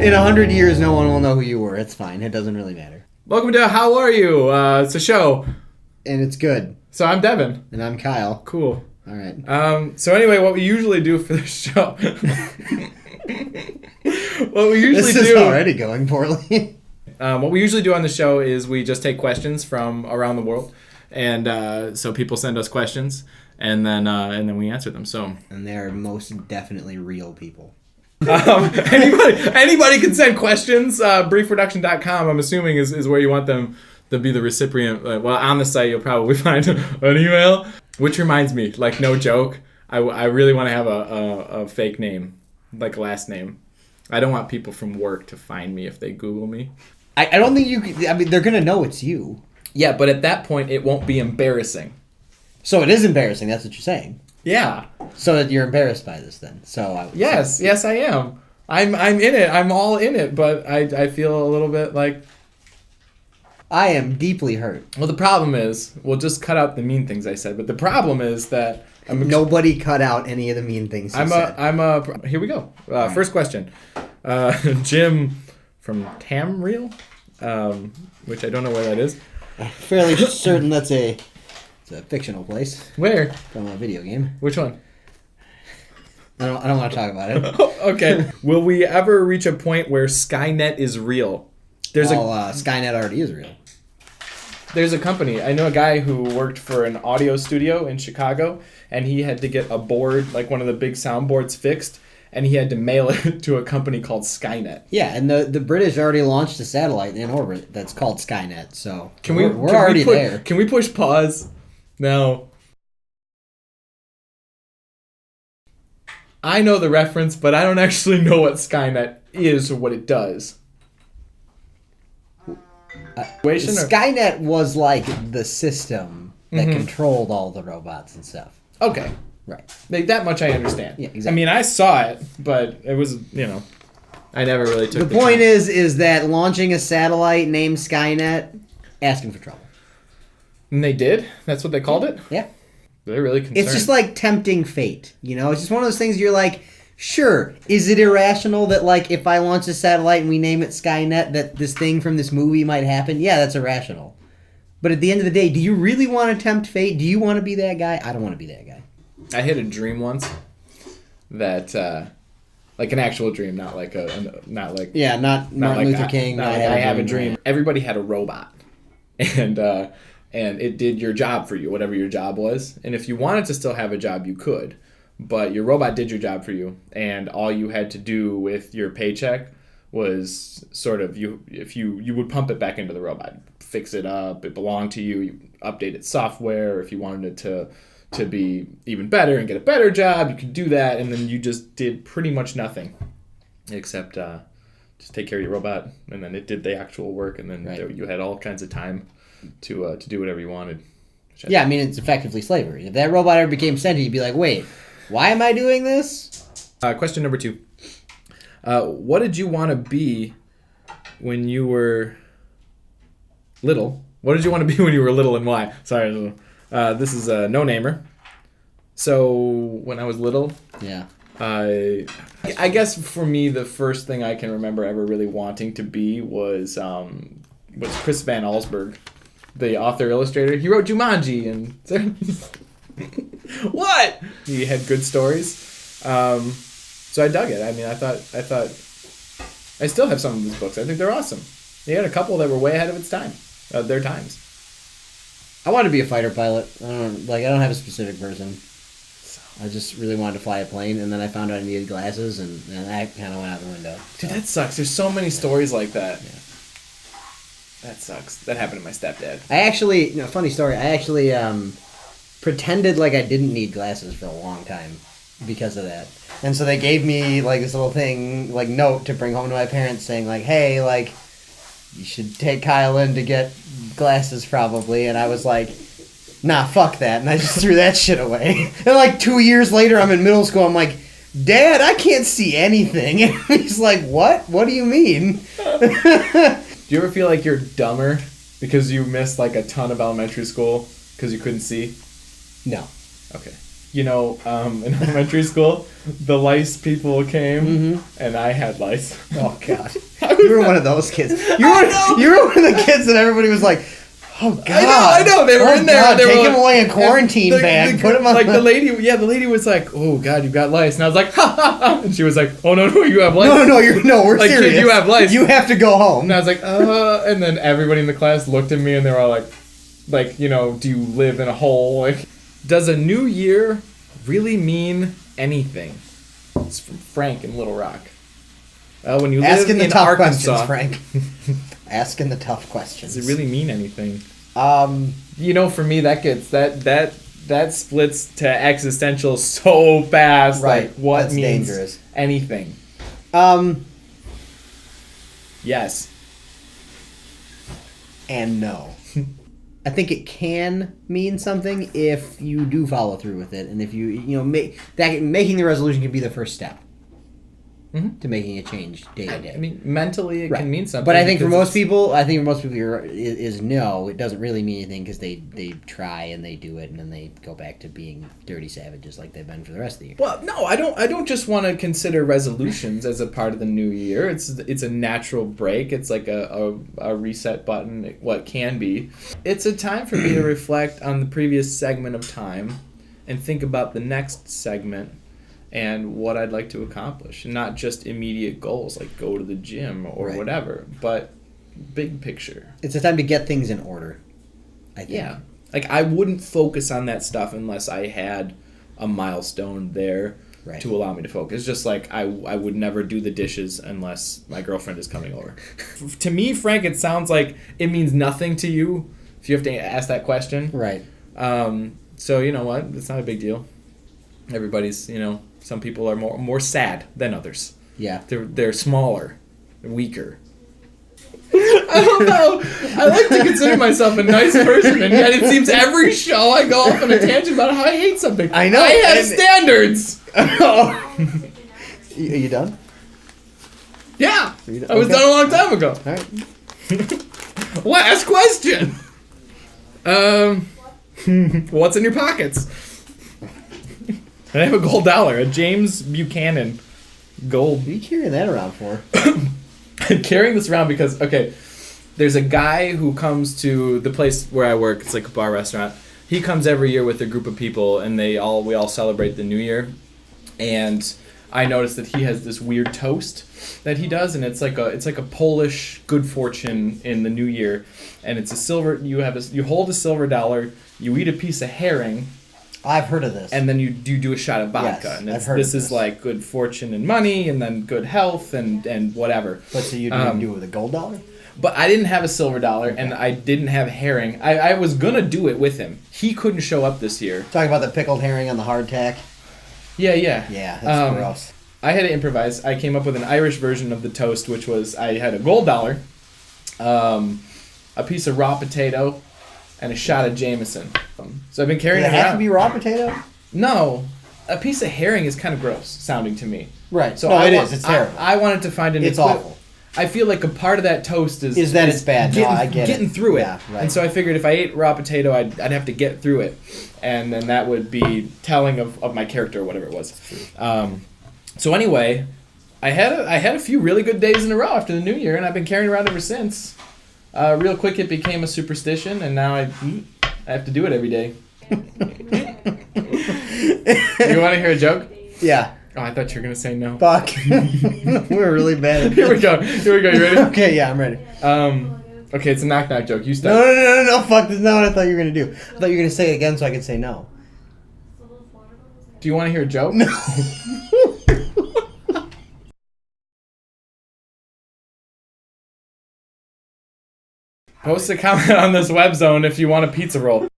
In 100 years, no one will know who you were. It's fine. It doesn't really matter. Welcome to How Are You? It's a show. And it's good. So I'm Devin. And I'm Kyle. Cool. All right. So anyway, what we usually do for the show... This is already going poorly. What we usually do on the show is we just take questions from around the world. And so people send us questions, and then we answer them. And they're most definitely real people. Anybody can send questions. Briefreduction.com, I'm assuming, is where you want them to be the recipient. Well, on the site, you'll probably find an email. Which reminds me, like, no joke, I really want to have a fake name, like a last name. I don't want people from work to find me if they Google me. I don't think you could, I mean, they're going to know it's you. Yeah, but at that point, it won't be embarrassing. So it is embarrassing, that's what you're saying. Yeah. So that you're embarrassed by this then. Yes, I am. I'm in it. I'm all in it, but I feel a little bit like... I am deeply hurt. Well, the problem is, we'll just cut out the mean things I said, but the problem is that... Nobody cut out any of the mean things you said. Here we go. First question. Jim from Tamriel, which I don't know where that is. Fairly certain it's a fictional place. Where? From a video game. Which one? I don't want to talk about it. Okay. Will we ever reach a point where Skynet is real? Skynet already is real. There's a company. I know a guy who worked for an audio studio in Chicago, and he had to get a board, like one of the big soundboards, fixed, and he had to mail it to a company called Skynet. Yeah, and the British already launched a satellite in orbit that's called Skynet, so we're already there. Can we push pause? No. I know the reference, but I don't actually know what Skynet is or what it does. Skynet was like the system that controlled all the robots and stuff. Okay. Right. Like, that much I understand. Yeah, exactly. I mean, I saw it, but it was, I never really took the point is that launching a satellite named Skynet, asking for trouble. And they did? That's what they called it? Yeah. They're really concerned. It's just like tempting fate, It's just one of those things you're like, sure, is it irrational that, like, if I launch a satellite and we name it Skynet, that this thing from this movie might happen? Yeah, that's irrational. But at the end of the day, do you really want to tempt fate? Do you want to be that guy? I don't want to be that guy. I had a dream once that, like an actual dream, not like not Martin Luther King. I have a dream. Everybody had a robot, and it did your job for you, whatever your job was. And if you wanted to still have a job, you could, but your robot did your job for you, and all you had to do with your paycheck was sort of you would pump it back into the robot, fix it up. It belonged to you. You update its software. If you wanted it to be even better and get a better job, you could do that, and then you just did pretty much nothing except just take care of your robot, and then it did the actual work, and then you had all kinds of time to do whatever you wanted. I mean, it's effectively slavery. If that robot ever became sentient, you'd be like, wait, why am I doing this? Question number 2. What did you want to be when you were little? What did you want to be when you were little, and why? Sorry, this is a no-namer. So, when I was little, I guess for me, the first thing I can remember ever really wanting to be was Chris Van Allsburg, the author-illustrator. He wrote Jumanji, and... What? He had good stories. So I dug it. I mean, I thought... I still have some of his books. I think they're awesome. He had a couple that were way ahead of their times. I wanted to be a fighter pilot. I don't have a specific person. I just really wanted to fly a plane, and then I found out I needed glasses, and that kind of went out the window. Dude, that sucks. There's so many stories like that. Yeah. That sucks. That happened to my stepdad. Funny story. I actually pretended like I didn't need glasses for a long time because of that. And so they gave me, like, this little thing, like, note to bring home to my parents saying, like, hey, like, you should take Kyle in to get glasses probably. And I was like, nah, fuck that. And I just threw that shit away. And like 2 years later, I'm in middle school. I'm like, Dad, I can't see anything. And he's like, what? What do you mean? Do you ever feel like you're dumber because you missed like a ton of elementary school because you couldn't see? No. Okay. in elementary school, the lice people came, and I had lice. Oh God, you were one of those kids. You were one of the kids that everybody was like, "Oh God, I know. They were in there. God, they take were him away in quarantine bag. Put him on." Like the lady was like, "Oh God, you got lice," and I was like, "Ha ha ha!" And she was like, "Oh no, you have lice." No, we're like, serious. Kid, you have lice. You have to go home. And I was like, and then everybody in the class looked at me and they were all like, do you live in a hole? Like, does a new year really mean anything? It's from Frank in Little Rock. When you live Asking the in tough Arkansas, questions, Frank. Asking the tough questions. Does it really mean anything? For me, that gets that splits to existential so fast. Right. Like, what That's means dangerous. anything? Yes. And no. I think it can mean something if you do follow through with it, and if making the resolution can be the first step to making a change day to day. I mean, mentally it can mean something. But I think for most people, is no. It doesn't really mean anything because they try and they do it, and then they go back to being dirty savages like they've been for the rest of the year. Well, no, I don't just want to consider resolutions as a part of the new year. It's a natural break. It's like a reset button. What can be. It's a time for me to reflect on the previous segment of time, and think about the next segment. And what I'd like to accomplish. And not just immediate goals like go to the gym or whatever, but big picture. It's a time to get things in order, I think. Yeah. Like, I wouldn't focus on that stuff unless I had a milestone there to allow me to focus. Just like I would never do the dishes unless my girlfriend is coming over. To me, Frank, it sounds like it means nothing to you if you have to ask that question. Right. So, you know what? It's not a big deal. Everybody's, some people are more sad than others. Yeah. They're smaller, weaker. I don't know. I like to consider myself a nice person, and yet it seems every show I go off on a tangent about how I hate something. I know. I have standards. Are you done? Yeah. I was done a long time ago. All right. Last question. What's in your pockets? I have a gold dollar, a James Buchanan gold. What are you carrying that around for? I'm carrying this around because, there's a guy who comes to the place where I work. It's like a bar restaurant. He comes every year with a group of people, and we all celebrate the New Year. And I noticed that he has this weird toast that he does, and it's like a Polish good fortune in the New Year. And it's a silver. You hold a silver dollar. You eat a piece of herring. I've heard of this. And then you do a shot of vodka. Yes, and I've heard this of is like good fortune and money, and then good health and whatever. But so you didn't do it with a gold dollar? But I didn't have a silver dollar, and I didn't have herring. I was going to do it with him. He couldn't show up this year. Talking about the pickled herring on the hardtack? Yeah. Yeah, that's gross. I had to improvise. I came up with an Irish version of the toast, which was I had a gold dollar, a piece of raw potato, and a shot of Jameson. So I've been carrying it around. Does it have to be raw potato? No. A piece of herring is kind of gross sounding to me. Right. So it is. It's terrible. I wanted to find an It's awful. I feel like a part of that toast is that it's bad. I get getting it. through it. Yeah, right. And so I figured if I ate raw potato, I'd have to get through it. And then that would be telling of my character or whatever it was. So anyway, I had a few really good days in a row after the New Year, and I've been carrying it around ever since. Real quick, it became a superstition, and now I have to do it every day. You want to hear a joke? Yeah. Oh, I thought you were going to say no. Fuck. We're really bad at Here we go. You ready? Okay, yeah, I'm ready. Okay, it's a knock-knock joke. You start. No, fuck, that's not what I thought you were going to do. I thought you were going to say it again so I could say no. Do you want to hear a joke? No. Post a comment on this web zone if you want a pizza roll.